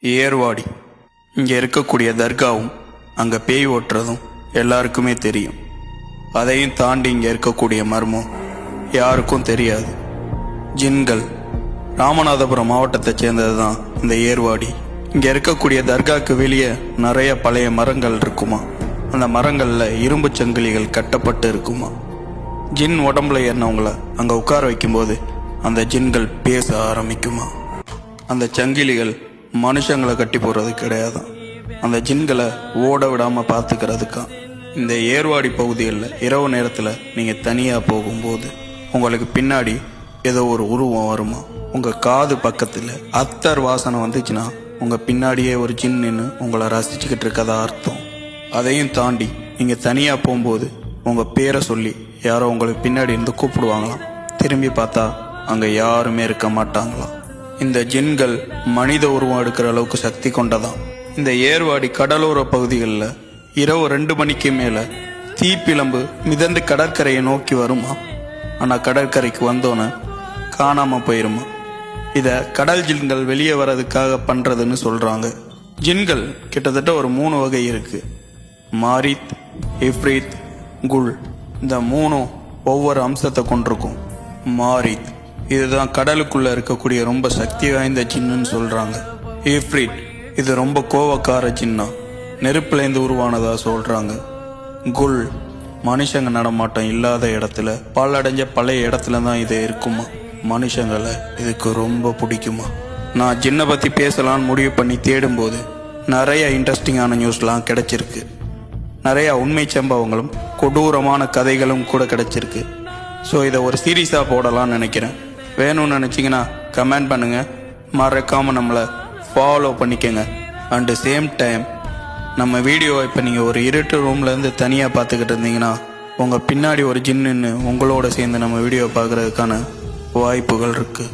ஏர்வாடி இங்கே இருக்கக்கூடிய தர்காவும் அங்கே பேய் ஓட்டுறதும் எல்லாருக்குமே தெரியும். அதையும் தாண்டி இங்கே இருக்கக்கூடிய மர்மம் யாருக்கும் தெரியாது. ஜின்கள் ராமநாதபுரம் மாவட்டத்தை சேர்ந்தது தான் இந்த ஏர்வாடி. இங்கே இருக்கக்கூடிய தர்காவுக்கு வெளியே நிறைய பழைய மரங்கள் இருக்குமா. அந்த மரங்களில் இரும்பு சங்கிலிகள் கட்டப்பட்டு இருக்குமா. ஜின் உடம்புல ஏறினவங்களை அங்கே உட்கார வைக்கும்போது அந்த ஜின்கள் பேச ஆரம்பிக்குமா. அந்த சங்கிலிகள் மனுஷங்களை கட்டி போடுறது கிடையாது, அந்த ஜின்களை ஓட விடாமல் பார்த்துக்கிறதுக்கா. இந்த ஏர்வாடி பகுதிகளில் இரவு நேரத்தில் நீங்கள் தனியாக போகும்போது உங்களுக்கு பின்னாடி ஏதோ ஒரு உருவம் வருமா. உங்கள் காது பக்கத்தில் அத்தர் வாசனை வந்துச்சுன்னா உங்கள் பின்னாடியே ஒரு ஜின் நின்று உங்களை ரசிச்சுக்கிட்டு இருக்கதா அர்த்தம். அதையும் தாண்டி நீங்கள் தனியாக போகும்போது உங்கள் பேரை சொல்லி யாரோ உங்களுக்கு பின்னாடி இருந்து கூப்பிடுவாங்களாம். திரும்பி பார்த்தா அங்கே யாருமே இருக்க மாட்டாங்களாம். இந்த ஜின்கள் மனித உருவம் எடுக்கிற அளவுக்கு சக்தி கொண்டதான். இந்த ஏர்வாடி கடலோர பகுதிகளில் இரவு 2 மணிக்கு மேலே தீப்பிழம்பு மிதந்து கடற்கரையை நோக்கி வருமா. ஆனால் கடற்கரைக்கு வந்தோன்னே காணாமல் போயிருமா. இதை கடல் ஜின்கள் வெளியே வர்றதுக்காக பண்ணுறதுன்னு சொல்கிறாங்க. ஜின்கள் கிட்டத்தட்ட ஒரு 3 வகை இருக்குது. மாரித், இஃப்ரீத், குல். இந்த 3 ஒவ்வொரு அம்சத்தை கொண்டிருக்கும். மாரித் இதுதான் கடலுக்குள்ளே இருக்கக்கூடிய ரொம்ப சக்தி வாய்ந்த ஜின்னுன்னு சொல்கிறாங்க. இஃப்ரீத் இது ரொம்ப கோவக்கார ஜின்னா, நெருப்புலேருந்து உருவானதா சொல்கிறாங்க. குல் மனுஷங்க நடமாட்டம் இல்லாத இடத்துல பாலடைஞ்ச பழைய இடத்துல தான் இது இருக்குமா. மனுஷங்களை இதுக்கு ரொம்ப பிடிக்குமா. நான் ஜின்னை பற்றி பேசலான்னு முடிவு பண்ணி தேடும்போது நிறைய இன்ட்ரெஸ்டிங்கான நியூஸ்லாம் கிடைச்சிருக்கு. நிறையா உண்மை சம்பவங்களும் கொடூரமான கதைகளும் கூட கிடைச்சிருக்கு. ஸோ இதை ஒரு சீரீஸாக போடலான்னு நினைக்கிறேன். வேணும்னு நினச்சிங்கன்னா கமெண்ட் பண்ணுங்கள், மறக்காமல் நம்மளை ஃபாலோ பண்ணிக்கோங்க. அண்டு சேம் டைம் நம்ம வீடியோவை இப்போ நீங்கள் ஒரு இருட்டு ரூம்லேருந்து தனியாக பார்த்துக்கிட்டு இருந்தீங்கன்னா உங்கள் பின்னாடி ஒரு ஜின்னு உங்களோட சேர்ந்து நம்ம வீடியோ பார்க்குறதுக்கான வாய்ப்புகள் இருக்குது.